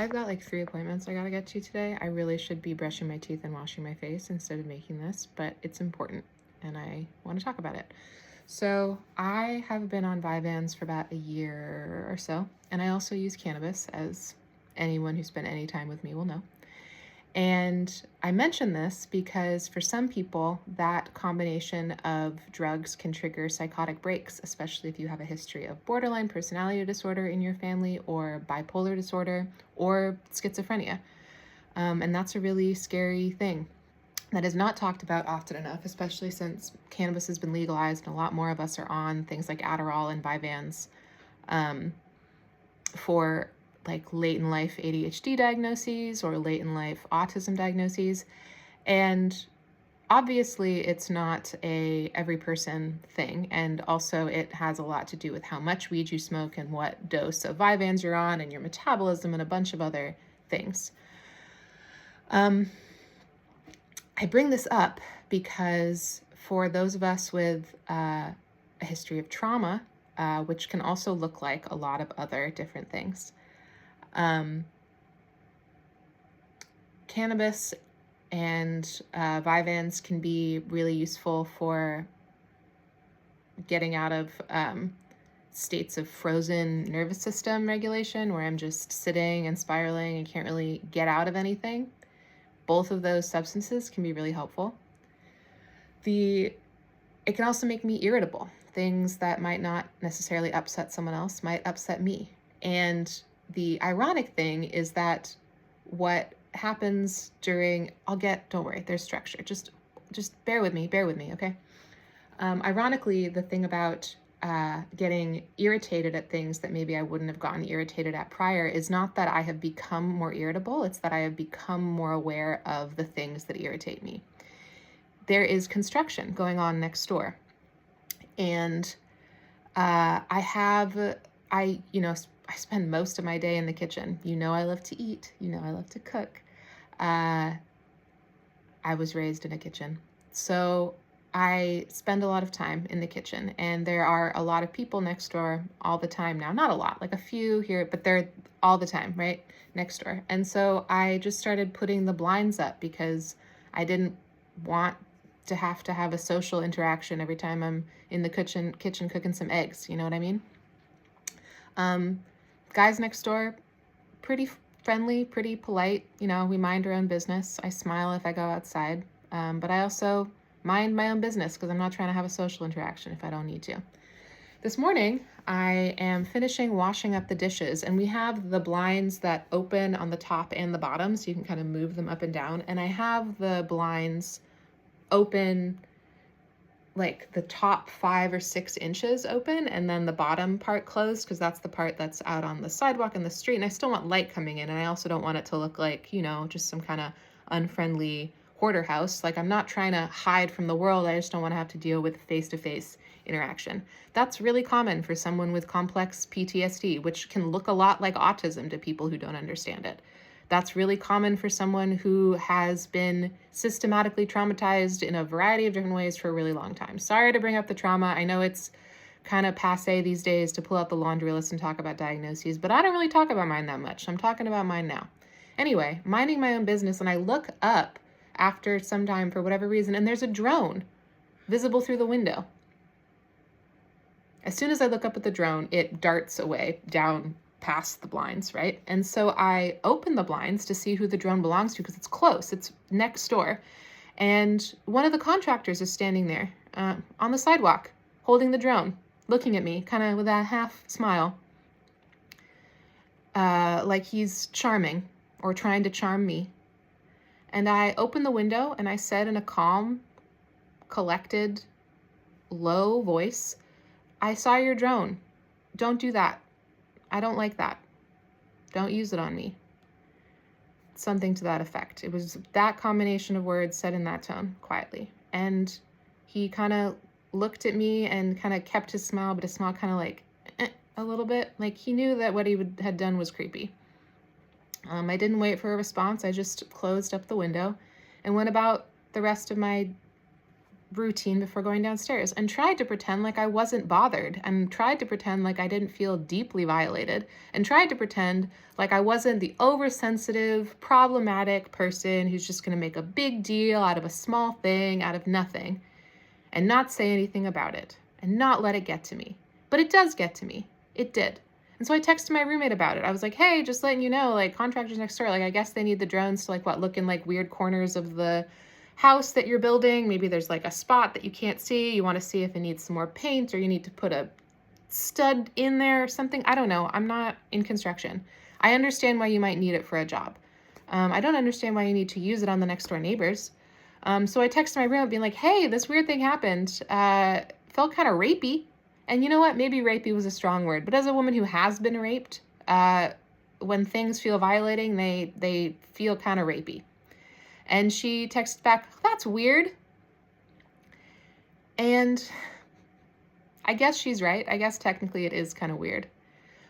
I've got like 3 appointments I gotta get to today. I really should be brushing my teeth and washing my face instead of making this, but it's important and I want to talk about it. So I have been on Vyvanse for about a year or so, and I also use cannabis, as anyone who spent any time with me will know. And I mention this because for some people, that combination of drugs can trigger psychotic breaks, especially if you have a history of borderline personality disorder in your family, or bipolar disorder, or schizophrenia. And that's a really scary thing that is not talked about often enough, especially since cannabis has been legalized and a lot more of us are on things like Adderall and Vyvanse for like late in life ADHD diagnoses or late in life autism diagnoses. And obviously it's not a every person thing, and also it has a lot to do with how much weed you smoke and what dose of Vyvanse you're on and your metabolism and a bunch of other things. I bring this up because for those of us with a history of trauma, which can also look like a lot of other different things, cannabis and Vyvanse can be really useful for getting out of states of frozen nervous system regulation where I'm just sitting and spiraling and can't really get out of anything. Both of those substances can be really helpful. It can also make me irritable. Things that might not necessarily upset someone else might upset me. And the ironic thing is that what happens during, don't worry, there's structure. Just bear with me, okay? Ironically, the thing about getting irritated at things that maybe I wouldn't have gotten irritated at prior is not that I have become more irritable, it's that I have become more aware of the things that irritate me. There is construction going on next door. And I spend most of my day in the kitchen. I love to eat. I love to cook. I was raised in a kitchen. So I spend a lot of time in the kitchen, and there are a lot of people next door all the time now. Not a lot, like a few here, but they're all the time, right? Next door. And so I just started putting the blinds up because I didn't want to have a social interaction every time I'm in the kitchen cooking some eggs. You know what I mean? Guys next door, pretty friendly, pretty polite. We mind our own business. I smile if I go outside. But I also mind my own business because I'm not trying to have a social interaction if I don't need to. This morning, I am finishing washing up the dishes, and we have the blinds that open on the top and the bottom, so you can kind of move them up and down. And I have the blinds open, like the top 5 or 6 inches open, and then the bottom part closed because that's the part that's out on the sidewalk and the street. And I still want light coming in, and I also don't want it to look like, just some kind of unfriendly hoarder house. Like, I'm not trying to hide from the world. I just don't want to have to deal with face-to-face interaction. That's really common for someone with complex PTSD, which can look a lot like autism to people who don't understand it. That's really common for someone who has been systematically traumatized in a variety of different ways for a really long time. Sorry to bring up the trauma. I know it's kind of passe these days to pull out the laundry list and talk about diagnoses, but I don't really talk about mine that much. So I'm talking about mine now. Anyway, minding my own business, and I look up after some time for whatever reason, and there's a drone visible through the window. As soon as I look up at the drone, it darts away down past the blinds, right? And so I open the blinds to see who the drone belongs to because it's close, it's next door. And one of the contractors is standing there on the sidewalk, holding the drone, looking at me, kind of with a half smile, like he's charming or trying to charm me. And I opened the window and I said in a calm, collected, low voice, "I saw your drone. Don't do that. I don't like that. Don't use it on me." Something to that effect. It was that combination of words said in that tone, quietly. And he kind of looked at me and kind of kept his smile, but his smile kind of like a little bit. Like he knew that what he had done was creepy. I didn't wait for a response. I just closed up the window and went about the rest of my routine before going downstairs and tried to pretend like I wasn't bothered and tried to pretend like I didn't feel deeply violated and tried to pretend like I wasn't the oversensitive, problematic person who's just going to make a big deal out of a small thing, out of nothing, and not say anything about it and not let it get to me. But it does get to me. It did. And so I texted my roommate about it. I was like, hey, just letting you know, like, contractors next door, like, I guess they need the drones to, like, look in, like, weird corners of the house that you're building. Maybe there's, like, a spot that you can't see. You want to see if it needs some more paint, or you need to put a stud in there or something. I don't know. I'm not in construction. I understand why you might need it for a job. I don't understand why you need to use it on the next door neighbors. So I texted my roommate being like, hey, this weird thing happened. Felt kind of rapey. And you know what? Maybe rapey was a strong word. But as a woman who has been raped, when things feel violating, they feel kind of rapey. And she texted back, that's weird. And I guess she's right. I guess technically it is kind of weird.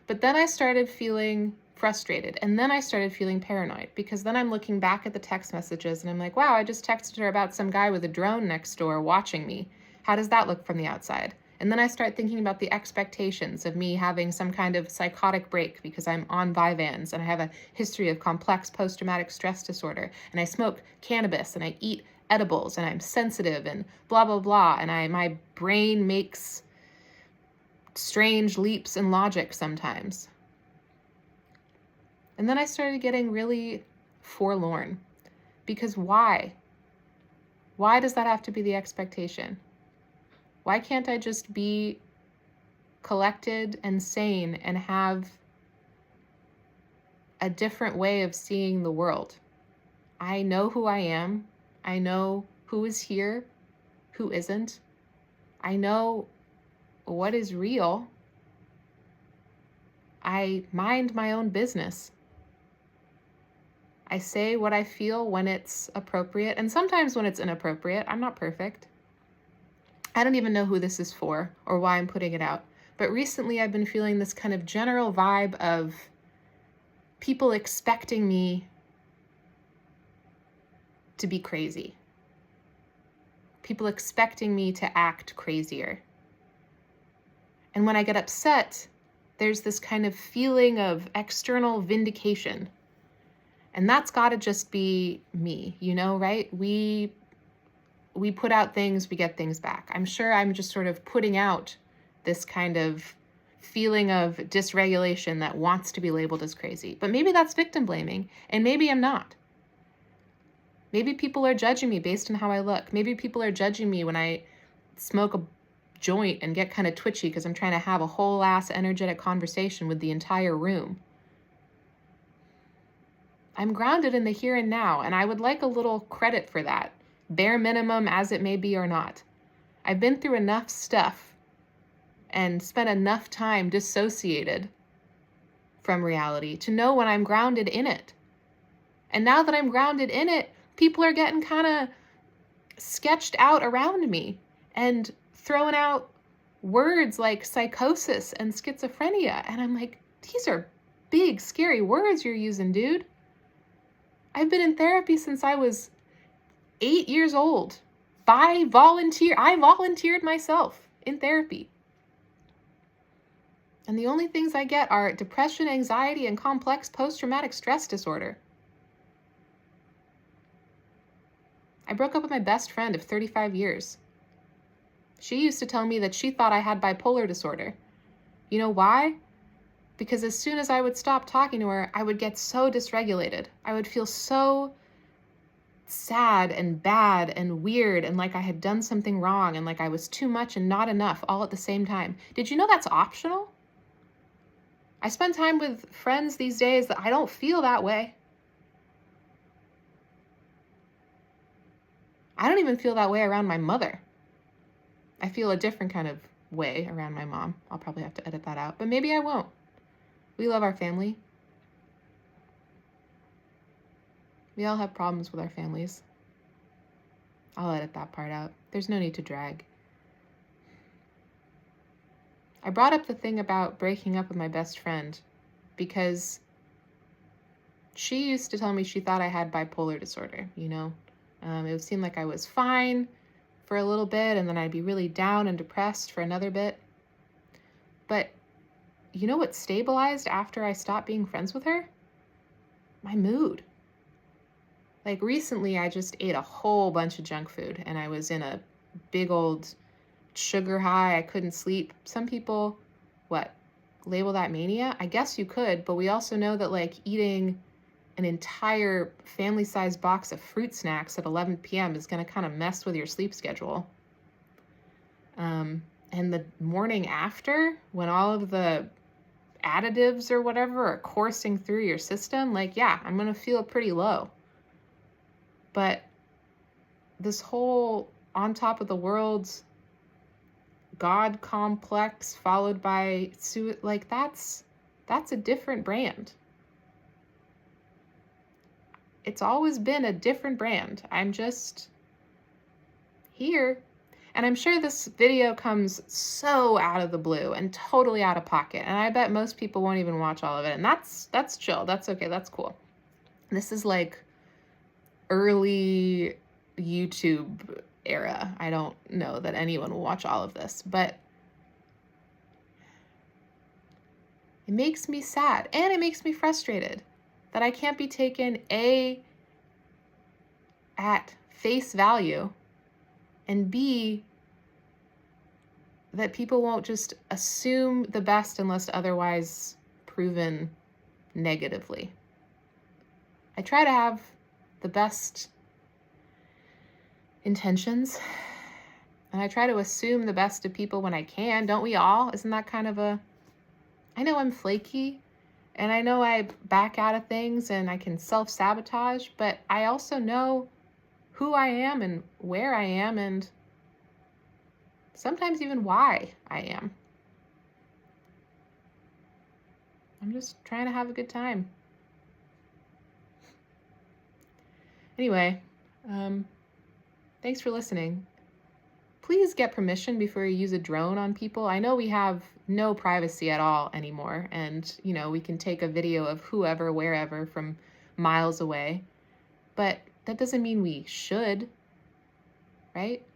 But then I started feeling frustrated. And then I started feeling paranoid, because then I'm looking back at the text messages and I'm like, wow, I just texted her about some guy with a drone next door watching me. How does that look from the outside? And then I start thinking about the expectations of me having some kind of psychotic break because I'm on Vyvanse and I have a history of complex post-traumatic stress disorder, and I smoke cannabis and I eat edibles and I'm sensitive and blah, blah, blah. And my brain makes strange leaps in logic sometimes. And then I started getting really forlorn, because why? Why does that have to be the expectation? Why can't I just be collected and sane and have a different way of seeing the world? I know who I am. I know who is here, who isn't. I know what is real. I mind my own business. I say what I feel when it's appropriate, and sometimes when it's inappropriate. I'm not perfect. I don't even know who this is for or why I'm putting it out. But recently I've been feeling this kind of general vibe of people expecting me to be crazy. People expecting me to act crazier. And when I get upset, there's this kind of feeling of external vindication. And that's got to just be me, right? We put out things, we get things back. I'm sure I'm just sort of putting out this kind of feeling of dysregulation that wants to be labeled as crazy. But maybe that's victim blaming, and maybe I'm not. Maybe people are judging me based on how I look. Maybe people are judging me when I smoke a joint and get kind of twitchy because I'm trying to have a whole ass energetic conversation with the entire room. I'm grounded in the here and now, and I would like a little credit for that, bare minimum as it may be or not. I've been through enough stuff and spent enough time dissociated from reality to know when I'm grounded in it. And now that I'm grounded in it, people are getting kind of sketched out around me and throwing out words like psychosis and schizophrenia. And I'm like, these are big, scary words you're using, dude. I've been in therapy since I was 8 years old. I volunteered myself in therapy. And the only things I get are depression, anxiety, and complex post-traumatic stress disorder. I broke up with my best friend of 35 years. She used to tell me that she thought I had bipolar disorder. You know why? Because as soon as I would stop talking to her, I would get so dysregulated. I would feel so sad and bad and weird and like I had done something wrong and like I was too much and not enough all at the same time. Did you know that's optional? I spend time with friends these days that I don't feel that way. I don't even feel that way around my mother. I feel a different kind of way around my mom. I'll probably have to edit that out, but maybe I won't. We love our family. We all have problems with our families. I'll edit that part out. There's no need to drag. I brought up the thing about breaking up with my best friend because she used to tell me she thought I had bipolar disorder, It would seem like I was fine for a little bit, and then I'd be really down and depressed for another bit. But you know what stabilized after I stopped being friends with her? My mood. Like recently, I just ate a whole bunch of junk food and I was in a big old sugar high. I couldn't sleep. Some people, label that mania? I guess you could, but we also know that like eating an entire family-sized box of fruit snacks at 11 p.m. is going to kind of mess with your sleep schedule. And the morning after, when all of the additives or whatever are coursing through your system, like, yeah, I'm going to feel pretty low. But this whole on top of the world God complex followed by like that's a different brand. It's always been a different brand. I'm just here. And I'm sure this video comes so out of the blue and totally out of pocket. And I bet most people won't even watch all of it. And that's chill. That's okay. That's cool. This is like early YouTube era. I don't know that anyone will watch all of this, but it makes me sad and it makes me frustrated that I can't be taken at face value, and B, that people won't just assume the best unless otherwise proven negatively. I try to have the best intentions, and I try to assume the best of people when I can. Don't we all? Isn't that kind of I know I'm flaky, and I know I back out of things, and I can self-sabotage, but I also know who I am and where I am, and sometimes even why I am. I'm just trying to have a good time. Anyway, thanks for listening. Please get permission before you use a drone on people. I know we have no privacy at all anymore, and we can take a video of whoever, wherever, from miles away, but that doesn't mean we should, right?